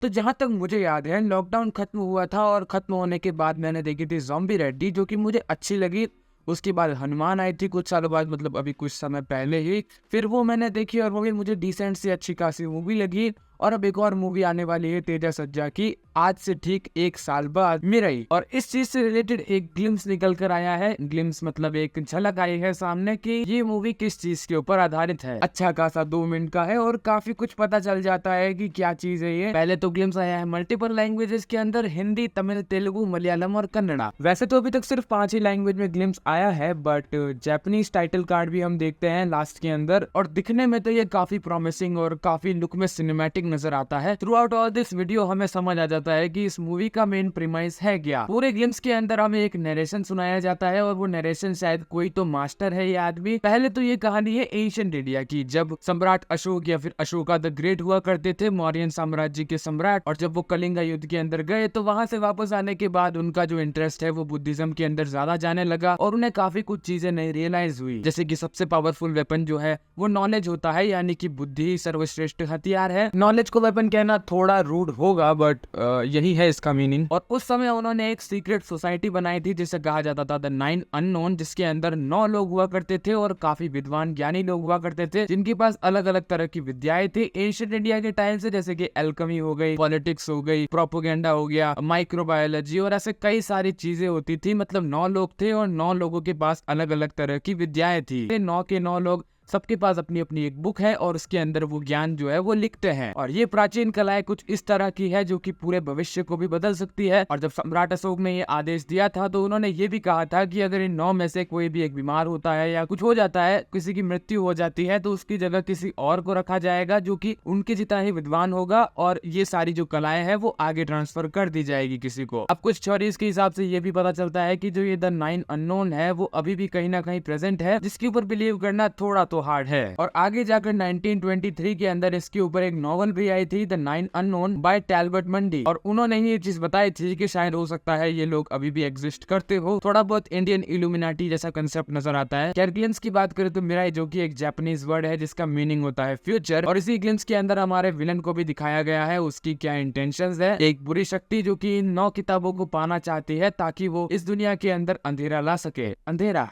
तो जहाँ तक मुझे याद है लॉकडाउन खत्म हुआ था और खत्म होने के बाद मैंने देखी थी ज़ॉम्बी रेड्डी जो कि मुझे अच्छी लगी। उसके बाद हनुमान आई थी कुछ सालों बाद, मतलब अभी कुछ समय पहले ही। फिर वो मैंने देखी और वो भी मुझे डिसेंट सी अच्छी खासी मूवी लगी। और अब एक और मूवी आने वाली है तेजा सज्जा की, आज से ठीक 1 साल बाद मिराई। और इस चीज से रिलेटेड एक ग्लिम्स निकल कर आया है। ग्लिम्स मतलब एक झलक आई है सामने कि ये मूवी किस चीज के ऊपर आधारित है। अच्छा खासा 2 मिनट का है और काफी कुछ पता चल जाता है कि क्या चीज है ये। पहले तो ग्लिम्स आया है मल्टीपल लैंग्वेजेस के अंदर, हिंदी, तमिल, तेलुगु, मलयालम और कन्नड़ा। वैसे तो अभी तक सिर्फ 5 ही लैंग्वेज में ग्लिम्स आया है, बट जापानीज टाइटल कार्ड भी हम देखते हैं लास्ट के अंदर। और दिखने में तो ये काफी प्रॉमिसिंग और काफी लुक में सिनेमैटिक नजर आता है। Through out all this video हमें समझ आ जाता है कि इस मूवी का मेन प्रीमाइस है क्या। पूरे गेम्स के अंदर हमें एक नरेशन सुनाया जाता है और वो नरेशन शायद कोई तो मास्टर है ये आदमी। पहले तो ये कहानी है एंशिएंट इंडिया की, जब सम्राट अशोक या फिर अशोका द ग्रेट हुआ करते थे, मौर्यन साम्राज्य के सम्राट। और जब वो कलिंगा युद्ध के अंदर गए तो वहां से वापस आने के बाद उनका जो इंटरेस्ट है वो बुद्धिज्म के अंदर ज्यादा जाने लगा और उन्हें काफी कुछ चीजें नहीं रियलाइज हुई। जैसे कि सबसे पावरफुल वेपन जो है वो नॉलेज होता है, यानी कि बुद्धि सर्वश्रेष्ठ हथियार है। नॉलेज को वेपन कहना थोड़ा रूड होगा, बट यही है इसका मीनिंग। और उस समय उन्होंने एक सीक्रेट सोसाइटी बनाई थी जिसे कहा जाता था द 9 अननोन, जिसके अंदर 9 लोग हुआ करते थे और काफी विद्वान ज्ञानी लोग हुआ करते थे जिनके पास अलग अलग तरह की विद्याएं थी एंशिएंट इंडिया के टाइम से। जैसे कि एल्केमी हो गई, पॉलिटिक्स हो गई, प्रोपोगेंडा हो गया, माइक्रोबायोलॉजी और ऐसे कई सारी चीजें होती थी। मतलब 9 लोग थे और 9 लोगों के पास अलग अलग तरह की विद्याएं थी। 9 के 9 लोग सबके पास अपनी अपनी एक बुक है और उसके अंदर वो ज्ञान जो है वो लिखते हैं। और ये प्राचीन कलाएं कुछ इस तरह की है जो कि पूरे भविष्य को भी बदल सकती है। और जब सम्राट अशोक ने ये आदेश दिया था तो उन्होंने ये भी कहा था कि अगर इन 9 में से कोई भी एक बीमार होता है या कुछ हो जाता है, किसी की मृत्यु हो जाती है, तो उसकी जगह किसी और को रखा जाएगा जो कि उनके जितना ही विद्वान होगा और ये सारी जो कलाएं हैं वो आगे ट्रांसफर कर दी जाएगी किसी को। अब कुछ थ्योरीज के हिसाब से ये भी पता चलता है कि जो ये द 9 अननोन है वो अभी भी कहीं ना कहीं प्रेजेंट है, जिसके ऊपर बिलीव करना थोड़ा तो हार्ड है। और आगे जाकर 1923 के अंदर इसके ऊपर एक नॉवल भी आई थी द 9 अननोन बाय टैलबर्ट मंडी। और उन्होंने ही ये चीज बताई थी कि शायद हो सकता है ये लोग अभी भी एग्जिस्ट करते हो। थोड़ा बहुत इंडियन इल्यूमिनाटी जैसा कंसेप्ट नजर आता है। ग्लिम्स की बात करें तो मिराई जो कि एक जापानीज वर्ड है जिसका मीनिंग होता है फ्यूचर। और इसी ग्लिम्स के अंदर हमारे विलन को भी दिखाया गया है, उसकी क्या इंटेंशंस है। एक बुरी शक्ति जो कि इन 9 किताबों को पाना चाहती है ताकि वो इस दुनिया के अंदर अंधेरा ला सके। अंधेरा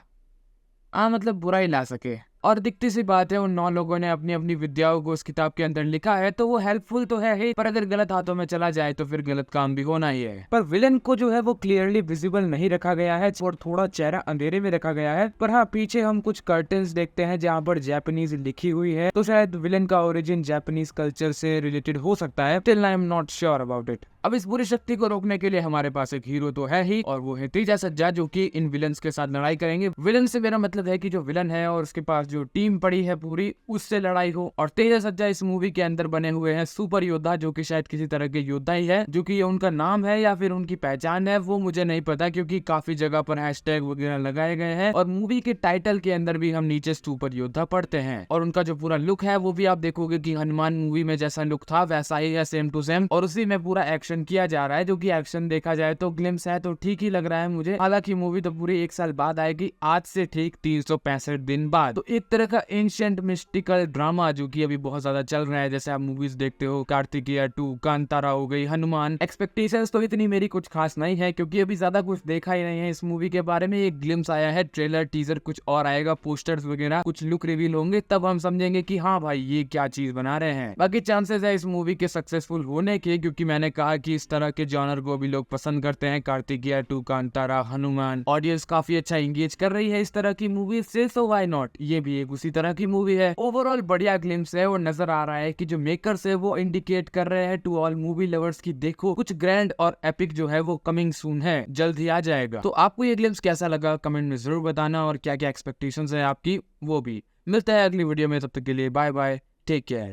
मतलब बुराई ला सके। और दिखती सी बात है उन 9 लोगों ने अपनी अपनी विद्याओं को उस किताब के अंदर लिखा है, तो वो हेल्पफुल तो है ही, पर अगर गलत हाथों में चला जाए तो फिर गलत काम भी होना ही है। पर विलन को जो है वो क्लियरली विजिबल नहीं रखा गया है और थोड़ा चेहरा अंधेरे में रखा गया है। पर हाँ, पीछे हम कुछ कर्टन्स देखते हैं जहाँ पर जापानीज लिखी हुई है, तो शायद विलन का ओरिजिन जापानीज कल्चर से रिलेटेड हो सकता है। Till I am not sure about it. अब इस बुरी शक्ति को रोकने के लिए हमारे पास एक हीरो तो है ही, और वो है तेजा सज्जा जो कि इन विलन्स के साथ लड़ाई करेंगे। विलन से मेरा मतलब है कि जो विलन है और उसके पास जो टीम पड़ी है पूरी, उससे लड़ाई हो। और तेजा सज्जा इस मूवी के अंदर बने हुए हैं सुपर योद्धा, जो कि शायद किसी तरह के योद्धा ही है। जो कि ये उनका नाम है या फिर उनकी पहचान है वो मुझे नहीं पता, क्योंकि काफी जगह पर हैशटैग वगैरह लगाए गए हैं। और मूवी के टाइटल के अंदर भी हम नीचे सुपर योद्धा पढ़ते हैं। और उनका जो पूरा लुक है वो भी आप देखोगे कि हनुमान मूवी में जैसा लुक था वैसा ही है, सेम टू सेम। और उसी में पूरा एक्शन किया जा रहा है, जो कि एक्शन देखा जाए तो ग्लिम्स है तो ठीक ही लग रहा है मुझे। हालांकि मूवी तो पूरी 1 साल बाद आएगी, आज से ठीक 365 दिन बाद। तो एक तरह का एंशिएंट मिस्टिकल ड्रामा जो कि अभी बहुत ज्यादा चल रहा है। जैसे आप मूवीज देखते हो, कार्तिकेय 2, कांतारा हो गई, हनुमान। एक्सपेक्टेशंस तो इतनी मेरी कुछ खास नहीं है क्योंकि अभी ज्यादा कुछ देखा ही नहीं है इस मूवी के बारे में। एक ग्लिम्स आया है, ट्रेलर टीजर कुछ और आएगा, पोस्टर्स वगैरह कुछ लुक रिवील होंगे, तब हम समझेंगे कि हाँ भाई ये क्या चीज बना रहे हैं। बाकी चांसेस है इस मूवी के सक्सेसफुल होने के, क्योंकि मैंने कहा कि इस तरह के जॉनर को भी लोग पसंद करते हैं। कार्तिकेय 2, कांतारा, हनुमान, ऑडियंस काफी अच्छा एंगेज कर रही है इस तरह की मूवी से, सो व्हाई नॉट। ये भी एक उसी तरह की मूवी है। ओवरऑल बढ़िया ग्लिम्स है और नजर आ रहा है कि जो मेकर्स है वो इंडिकेट कर रहे हैं टू ऑल मूवी लवर्स की देखो कुछ ग्रैंड और एपिक जो है वो कमिंग सून है, जल्द ही आ जाएगा। तो आपको ये ग्लिम्स कैसा लगा कमेंट में जरूर बताना, और क्या क्या एक्सपेक्टेशंस है आपकी वो भी। मिलता है अगली वीडियो में, तब तक के लिए बाय बाय, टेक केयर।